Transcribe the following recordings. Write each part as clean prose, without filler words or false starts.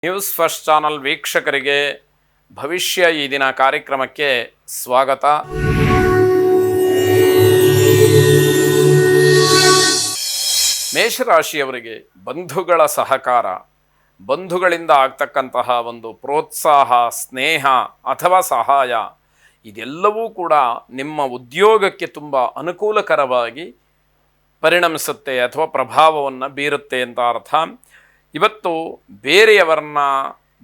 News first channel ವೀಕ್ಷಕರಿಗೆ ಭವಿಷ್ಯ ಈ ದಿನ ಕಾರ್ಯಕ್ರಮಕ್ಕೆ ಸ್ವಾಗತ. ಮೇಷರಾಶಿಯವರಿಗೆ ಬಂಧುಗಳ ಸಹಕಾರ, ಬಂಧುಗಳಿಂದ ಆಗ್ತಕ್ಕಂತಹ ಒಂದು ಪ್ರೋತ್ಸಾಹ, ಸ್ನೇಹ ಅಥವಾ ಸಹಾಯ ಇದೆಲ್ಲವೂ ಕೂಡ ನಿಮ್ಮ ಉದ್ಯೋಗಕ್ಕೆ ತುಂಬ ಅನುಕೂಲಕರವಾಗಿ ಪರಿಣಮಿಸುತ್ತೆ ಅಥವಾ ಪ್ರಭಾವವನ್ನು ಬೀರುತ್ತೆ ಅಂತ ಅರ್ಥ. ಇವತ್ತು ಬೇರೆಯವರನ್ನ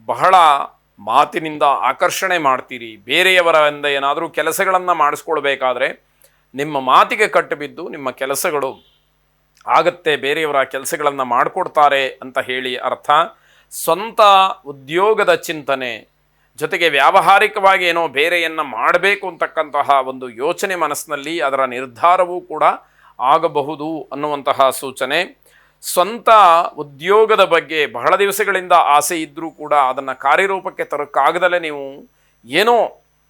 ಬಹಳ ಮಾತಿನಿಂದ ಆಕರ್ಷಣೆ ಮಾಡ್ತೀರಿ. ಬೇರೆಯವರಿಂದ ಏನಾದರೂ ಕೆಲಸಗಳನ್ನು ಮಾಡಿಸ್ಕೊಳ್ಬೇಕಾದ್ರೆ ನಿಮ್ಮ ಮಾತಿಗೆ ಕಟ್ಟುಬಿದ್ದು ನಿಮ್ಮ ಕೆಲಸಗಳು ಆಗತ್ತೆ, ಬೇರೆಯವರ ಕೆಲಸಗಳನ್ನು ಮಾಡಿಕೊಡ್ತಾರೆ ಅಂತ ಹೇಳಿ ಅರ್ಥ. ಸ್ವಂತ ಉದ್ಯೋಗದ ಚಿಂತನೆ ಜೊತೆಗೆ ವ್ಯಾವಹಾರಿಕವಾಗಿ ಏನೋ ಬೇರೆಯನ್ನು ಮಾಡಬೇಕು ಅಂತಕ್ಕಂತಹ ಒಂದು ಯೋಚನೆ ಮನಸ್ಸಿನಲ್ಲಿ, ಅದರ ನಿರ್ಧಾರವೂ ಕೂಡ ಆಗಬಹುದು ಅನ್ನುವಂತಹ ಸೂಚನೆ. ಸ್ವಂತ ಉದ್ಯೋಗದ ಬಗ್ಗೆ ಬಹಳ ದಿವಸಗಳಿಂದ ಆಸೆ ಇದ್ದರೂ ಕೂಡ ಅದನ್ನು ಕಾರ್ಯರೂಪಕ್ಕೆ ತರೋಕ್ಕಾಗದಲ್ಲೇ ನೀವು ಏನೋ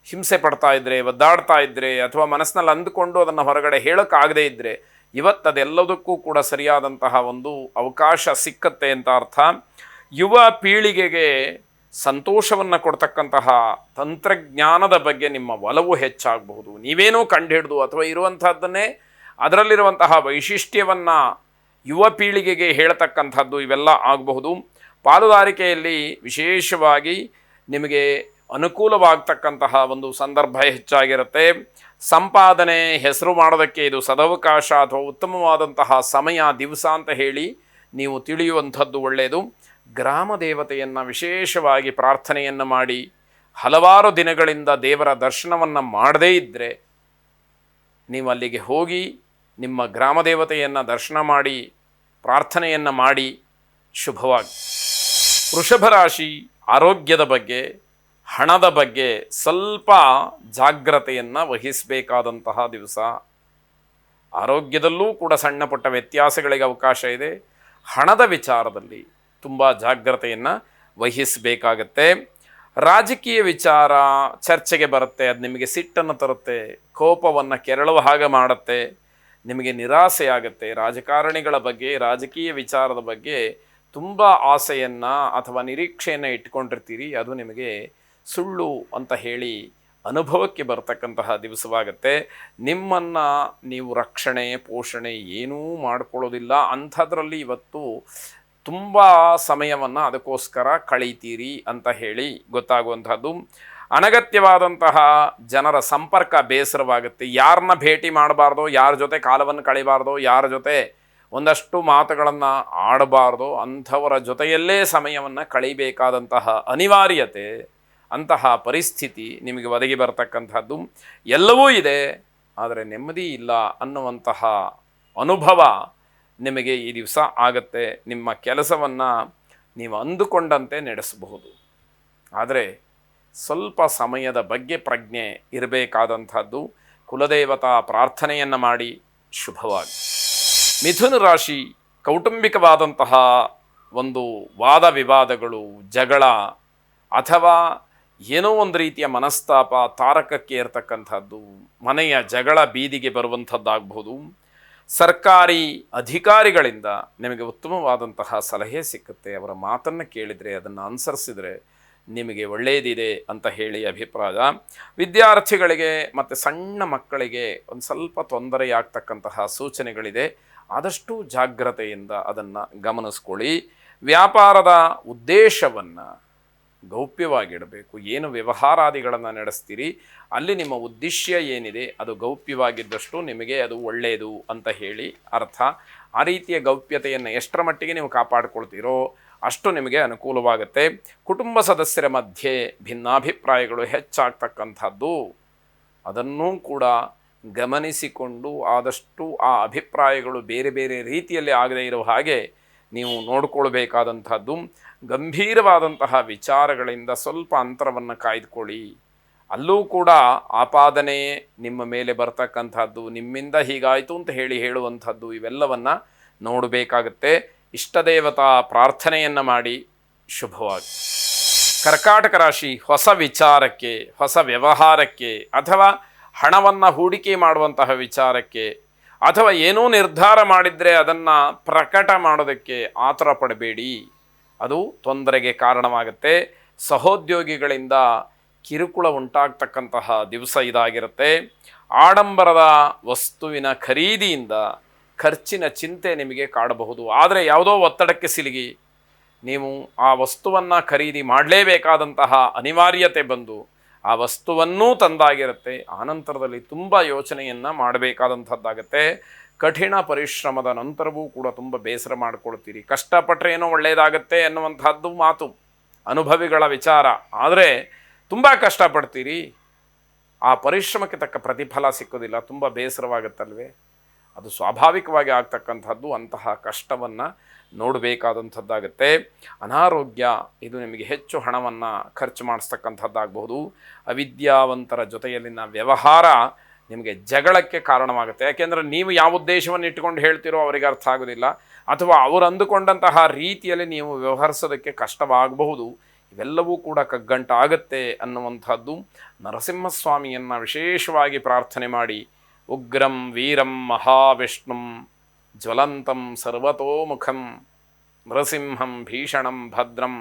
ಹಿಂಸೆ ಪಡ್ತಾ ಇದ್ದರೆ, ಒದ್ದಾಡ್ತಾ ಇದ್ದರೆ ಅಥವಾ ಮನಸ್ಸಿನಲ್ಲಿ ಅಂದುಕೊಂಡು ಅದನ್ನು ಹೊರಗಡೆ ಹೇಳೋಕ್ಕಾಗದೇ ಇದ್ದರೆ ಇವತ್ತದೆಲ್ಲದಕ್ಕೂ ಕೂಡ ಸರಿಯಾದಂತಹ ಒಂದು ಅವಕಾಶ ಸಿಕ್ಕತ್ತೆ ಅಂತ ಅರ್ಥ. ಯುವ ಪೀಳಿಗೆಗೆ ಸಂತೋಷವನ್ನು ಕೊಡ್ತಕ್ಕಂತಹ ತಂತ್ರಜ್ಞಾನದ ಬಗ್ಗೆ ನಿಮ್ಮ ಒಲವು ಹೆಚ್ಚಾಗಬಹುದು. ನೀವೇನೋ ಕಂಡುಹಿಡಿದು ಅಥವಾ ಇರುವಂಥದ್ದನ್ನೇ ಅದರಲ್ಲಿರುವಂತಹ ವೈಶಿಷ್ಟ್ಯವನ್ನು ಯುವ ಪೀಳಿಗೆಗೆ ಹೇಳ್ತಕ್ಕಂಥದ್ದು ಇವೆಲ್ಲ ಆಗಬಹುದು. ಪಾಲುದಾರಿಕೆಯಲ್ಲಿ ವಿಶೇಷವಾಗಿ ನಿಮಗೆ ಅನುಕೂಲವಾಗ್ತಕ್ಕಂತಹ ಒಂದು ಸಂದರ್ಭ ಹೆಚ್ಚಾಗಿರುತ್ತೆ. ಸಂಪಾದನೆ, ಹೆಸರು ಮಾಡೋದಕ್ಕೆ ಇದು ಸದವಕಾಶ ಅಥವಾ ಉತ್ತಮವಾದಂತಹ ಸಮಯ, ದಿವಸ ಅಂತ ಹೇಳಿ ನೀವು ತಿಳಿಯುವಂಥದ್ದು ಒಳ್ಳೆಯದು. ಗ್ರಾಮ ದೇವತೆಯನ್ನು ವಿಶೇಷವಾಗಿ ಪ್ರಾರ್ಥನೆಯನ್ನು ಮಾಡಿ, ಹಲವಾರು ದಿನಗಳಿಂದ ದೇವರ ದರ್ಶನವನ್ನು ಮಾಡದೇ ಇದ್ದರೆ ನೀವು ಅಲ್ಲಿಗೆ ಹೋಗಿ ನಿಮ್ಮ ಗ್ರಾಮ ದೇವತೆಯನ್ನು ದರ್ಶನ ಮಾಡಿ ಪ್ರಾರ್ಥನೆಯನ್ನು ಮಾಡಿ ಶುಭವಾಗಿ. ವೃಷಭ ರಾಶಿ, ಆರೋಗ್ಯದ ಬಗ್ಗೆ, ಹಣದ ಬಗ್ಗೆ ಸ್ವಲ್ಪ ಜಾಗ್ರತೆಯನ್ನು ವಹಿಸಬೇಕಾದಂತಹ ದಿವಸ. ಆರೋಗ್ಯದಲ್ಲೂ ಕೂಡ ಸಣ್ಣ ಪುಟ್ಟ ವ್ಯತ್ಯಾಸಗಳಿಗೆ ಅವಕಾಶ ಇದೆ. ಹಣದ ವಿಚಾರದಲ್ಲಿ ತುಂಬ ಜಾಗ್ರತೆಯನ್ನು ವಹಿಸಬೇಕಾಗತ್ತೆ. ರಾಜಕೀಯ ವಿಚಾರ ಚರ್ಚೆಗೆ ಬರುತ್ತೆ, ಅದು ನಿಮಗೆ ಸಿಟ್ಟನ್ನು ತರುತ್ತೆ, ಕೋಪವನ್ನು ಕೆರಳುವ ಹಾಗೆ ಮಾಡುತ್ತೆ, ನಿಮಗೆ ನಿರಾಸೆಯಾಗುತ್ತೆ. ರಾಜಕಾರಣಿಗಳ ಬಗ್ಗೆ, ರಾಜಕೀಯ ವಿಚಾರದ ಬಗ್ಗೆ ತುಂಬ ಆಸೆಯನ್ನು ಅಥವಾ ನಿರೀಕ್ಷೆಯನ್ನು ಇಟ್ಕೊಂಡಿರ್ತೀರಿ, ಅದು ನಿಮಗೆ ಸುಳ್ಳು ಅಂತ ಹೇಳಿ ಅನುಭವಕ್ಕೆ ಬರ್ತಕ್ಕಂತಹ ದಿವಸವಾಗುತ್ತೆ. ನಿಮ್ಮನ್ನು ನೀವು ರಕ್ಷಣೆ, ಪೋಷಣೆ ಏನೂ ಮಾಡ್ಕೊಳ್ಳೋದಿಲ್ಲ, ಅಂಥದ್ರಲ್ಲಿ ಇವತ್ತು ತುಂಬ ಸಮಯವನ್ನು ಅದಕ್ಕೋಸ್ಕರ ಕಳೀತೀರಿ ಅಂತ ಹೇಳಿ ಗೊತ್ತಾಗುವಂಥದ್ದು. ಅನಗತ್ಯವಾದಂತಹ ಜನರ ಸಂಪರ್ಕ ಬೇಸರವಾಗುತ್ತೆ. ಯಾರನ್ನ ಭೇಟಿ ಮಾಡಬಾರ್ದೋ, ಯಾರ ಜೊತೆ ಕಾಲವನ್ನು ಕಳಿಬಾರ್ದೋ, ಯಾರ ಜೊತೆ ಒಂದಷ್ಟು ಮಾತುಗಳನ್ನು ಆಡಬಾರ್ದೋ ಅಂಥವರ ಜೊತೆಯಲ್ಲೇ ಸಮಯವನ್ನು ಕಳೀಬೇಕಾದಂತಹ ಅನಿವಾರ್ಯತೆ, ಅಂತಹ ಪರಿಸ್ಥಿತಿ ನಿಮಗೆ ಒದಗಿ ಬರ್ತಕ್ಕಂಥದ್ದು ಎಲ್ಲವೂ ಇದೆ. ಆದರೆ ನೆಮ್ಮದಿ ಇಲ್ಲ ಅನ್ನುವಂತಹ ಅನುಭವ ನಿಮಗೆ ಈ ದಿವಸ ಆಗತ್ತೆ. ನಿಮ್ಮ ಕೆಲಸವನ್ನು ನೀವು ಅಂದುಕೊಂಡಂತೆ ನಡೆಸಬಹುದು, ಆದರೆ ಸ್ವಲ್ಪ ಸಮಯದ ಬಗ್ಗೆ ಪ್ರಜ್ಞೆ ಇರಬೇಕಾದಂಥದ್ದು. ಕುಲದೇವತಾ ಪ್ರಾರ್ಥನೆಯನ್ನು ಮಾಡಿ ಶುಭವಾಗಿ. ಮಿಥುನ ರಾಶಿ, ಕೌಟುಂಬಿಕವಾದಂತಹ ಒಂದು ವಾದ ವಿವಾದಗಳು, ಜಗಳ ಅಥವಾ ಏನೋ ಒಂದು ರೀತಿಯ ಮನಸ್ತಾಪ ತಾರಕಕ್ಕೆ ಇರತಕ್ಕಂಥದ್ದು, ಮನೆಯ ಜಗಳ ಬೀದಿಗೆ ಬರುವಂಥದ್ದಾಗಬಹುದು. ಸರ್ಕಾರಿ ಅಧಿಕಾರಿಗಳಿಂದ ನಿಮಗೆ ಉತ್ತಮವಾದಂತಹ ಸಲಹೆ ಸಿಕ್ಕುತ್ತೆ. ಅವರ ಮಾತನ್ನು ಕೇಳಿದರೆ, ಅದನ್ನು ಅನುಸರಿಸಿದರೆ ನಿಮಗೆ ಒಳ್ಳೆಯದಿದೆ ಅಂತ ಹೇಳಿ ಅಭಿಪ್ರಾಯ. ವಿದ್ಯಾರ್ಥಿಗಳಿಗೆ ಮತ್ತು ಸಣ್ಣ ಮಕ್ಕಳಿಗೆ ಒಂದು ಸ್ವಲ್ಪ ತೊಂದರೆಯಾಗ್ತಕ್ಕಂತಹ ಸೂಚನೆಗಳಿದೆ, ಆದಷ್ಟು ಜಾಗ್ರತೆಯಿಂದ ಅದನ್ನು ಗಮನಿಸ್ಕೊಳ್ಳಿ. ವ್ಯಾಪಾರದ ಉದ್ದೇಶವನ್ನು ಗೌಪ್ಯವಾಗಿಡಬೇಕು. ಏನು ವ್ಯವಹಾರಾದಿಗಳನ್ನು ನಡೆಸ್ತೀರಿ ಅಲ್ಲಿ ನಿಮ್ಮ ಉದ್ದೇಶ ಏನಿದೆ ಅದು ಗೌಪ್ಯವಾಗಿದ್ದಷ್ಟು ನಿಮಗೆ ಅದು ಒಳ್ಳೆಯದು ಅಂತ ಹೇಳಿ ಅರ್ಥ. ಆ ರೀತಿಯ ಗೌಪ್ಯತೆಯನ್ನು ಎಷ್ಟರ ಮಟ್ಟಿಗೆ ನೀವು ಕಾಪಾಡಿಕೊಳ್ತೀರೋ ಅಷ್ಟು ನಿಮಗೆ ಅನುಕೂಲವಾಗುತ್ತೆ. ಕುಟುಂಬ ಸದಸ್ಯರ ಮಧ್ಯೆ ಭಿನ್ನಾಭಿಪ್ರಾಯಗಳು ಹೆಚ್ಚಾಗ್ತಕ್ಕಂಥದ್ದು, ಅದನ್ನೂ ಕೂಡ ಗಮನಿಸಿಕೊಂಡು ಆದಷ್ಟು ಆ ಅಭಿಪ್ರಾಯಗಳು ಬೇರೆ ಬೇರೆ ರೀತಿಯಲ್ಲಿ ಆಗದೇ ಇರೋ ಹಾಗೆ ನೀವು ನೋಡಿಕೊಳ್ಬೇಕಾದಂಥದ್ದು. ಗಂಭೀರವಾದಂತಹ ವಿಚಾರಗಳಿಂದ ಸ್ವಲ್ಪ ಅಂತರವನ್ನು ಕಾಯ್ದುಕೊಳ್ಳಿ. ಅಲ್ಲೂ ಕೂಡ ಆಪಾದನೆ ನಿಮ್ಮ ಮೇಲೆ ಬರ್ತಕ್ಕಂಥದ್ದು, ನಿಮ್ಮಿಂದ ಹೀಗಾಯಿತು ಅಂತ ಹೇಳುವಂಥದ್ದು ಇವೆಲ್ಲವನ್ನು ನೋಡಬೇಕಾಗುತ್ತೆ. ಇಷ್ಟದೇವತಾ ಪ್ರಾರ್ಥನೆಯನ್ನು ಮಾಡಿ ಶುಭವಾಗಿ. ಕರ್ಕಾಟಕ ರಾಶಿ, ಹೊಸ ವಿಚಾರಕ್ಕೆ, ಹೊಸ ವ್ಯವಹಾರಕ್ಕೆ ಅಥವಾ ಹಣವನ್ನು ಹೂಡಿಕೆ ಮಾಡುವಂತಹ ವಿಚಾರಕ್ಕೆ ಅಥವಾ ಏನೋ ನಿರ್ಧಾರ ಮಾಡಿದರೆ ಅದನ್ನು ಪ್ರಕಟ ಮಾಡೋದಕ್ಕೆ ಆತುರ ಪಡಬೇಡಿ. ಅದು ತೊಂದರೆಗೆ ಕಾರಣವಾಗುತ್ತೆ. ಸಹೋದ್ಯೋಗಿಗಳಿಂದ ಕಿರುಕುಳ ಉಂಟಾಗ್ತಕ್ಕಂತಹ ದಿವಸ ಇದಾಗಿರುತ್ತೆ. ಆಡಂಬರದ ವಸ್ತುವಿನ ಖರೀದಿಯಿಂದ ಖರ್ಚಿನ ಚಿಂತೆ ನಿಮಗೆ ಕಾಡಬಹುದು. ಆದರೆ ಯಾವುದೋ ಒತ್ತಡಕ್ಕೆ ಸಿಲುಗಿ ನೀವು ಆ ವಸ್ತುವನ್ನು ಖರೀದಿ ಮಾಡಲೇಬೇಕಾದಂತಹ ಅನಿವಾರ್ಯತೆ ಬಂದು ಆ ವಸ್ತುವನ್ನೂ ತಂದಾಗಿರುತ್ತೆ. ಆನಂತರದಲ್ಲಿ ತುಂಬ ಯೋಚನೆಯನ್ನು ಮಾಡಬೇಕಾದಂಥದ್ದಾಗತ್ತೆ. ಕಠಿಣ ಪರಿಶ್ರಮದ ನಂತರವೂ ಕೂಡ ತುಂಬ ಬೇಸರ ಮಾಡಿಕೊಳ್ತೀರಿ. ಕಷ್ಟಪಟ್ಟರೆ ಏನೋ ಒಳ್ಳೆಯದಾಗತ್ತೆ ಅನ್ನುವಂಥದ್ದು ಮಾತು, ಅನುಭವಿಗಳ ವಿಚಾರ. ಆದರೆ ತುಂಬ ಕಷ್ಟಪಡ್ತೀರಿ, ಆ ಪರಿಶ್ರಮಕ್ಕೆ ತಕ್ಕ ಪ್ರತಿಫಲ ಸಿಕ್ಕೋದಿಲ್ಲ, ತುಂಬ ಬೇಸರವಾಗುತ್ತಲ್ವೇ? ಅದು ಸ್ವಾಭಾವಿಕವಾಗಿ ಆಗ್ತಕ್ಕಂಥದ್ದು. ಅಂತಹ ಕಷ್ಟವನ್ನು ನೋಡಬೇಕಾದಂಥದ್ದಾಗತ್ತೆ. ಅನಾರೋಗ್ಯ ಇದು ನಿಮಗೆ ಹೆಚ್ಚು ಹಣವನ್ನು ಖರ್ಚು ಮಾಡಿಸ್ತಕ್ಕಂಥದ್ದಾಗಬಹುದು. ಅವಿದ್ಯಾವಂತರ ಜೊತೆಯಲ್ಲಿನ ವ್ಯವಹಾರ ನಿಮಗೆ ಜಗಳಕ್ಕೆ ಕಾರಣವಾಗುತ್ತೆ. ಯಾಕೆಂದರೆ ನೀವು ಯಾವ ಉದ್ದೇಶವನ್ನು ಇಟ್ಟುಕೊಂಡು ಹೇಳ್ತೀರೋ ಅವರಿಗೆ ಅರ್ಥ ಆಗೋದಿಲ್ಲ, ಅಥವಾ ಅವರು ಅಂದುಕೊಂಡಂತಹ ರೀತಿಯಲ್ಲಿ ನೀವು ವ್ಯವಹರಿಸೋದಕ್ಕೆ ಕಷ್ಟವಾಗಬಹುದು. ಇವೆಲ್ಲವೂ ಕೂಡ ಕಗ್ಗಂಟಾಗತ್ತೆ ಅನ್ನುವಂಥದ್ದು. ನರಸಿಂಹಸ್ವಾಮಿಯನ್ನು ವಿಶೇಷವಾಗಿ ಪ್ರಾರ್ಥನೆ ಮಾಡಿ, ಉಗ್ರಂ ವೀರಂ ಮಹಾವಿಷ್ಣುಂ ಜ್ವಲಂತಂ ಸರ್ವತೋಮುಖಂ ನರಸಿಂಹಂ ಭೀಷಣಂ ಭದ್ರಂ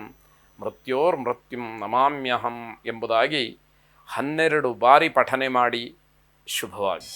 ಮೃತ್ಯೋರ್ಮೃತ್ಯುಂ ನಮಾಮ್ಯಹಂ ಎಂಬುದಾಗಿ 12 ಬಾರಿ ಪಠನೆ ಮಾಡಿ. ಶುಭವಾಗಿ.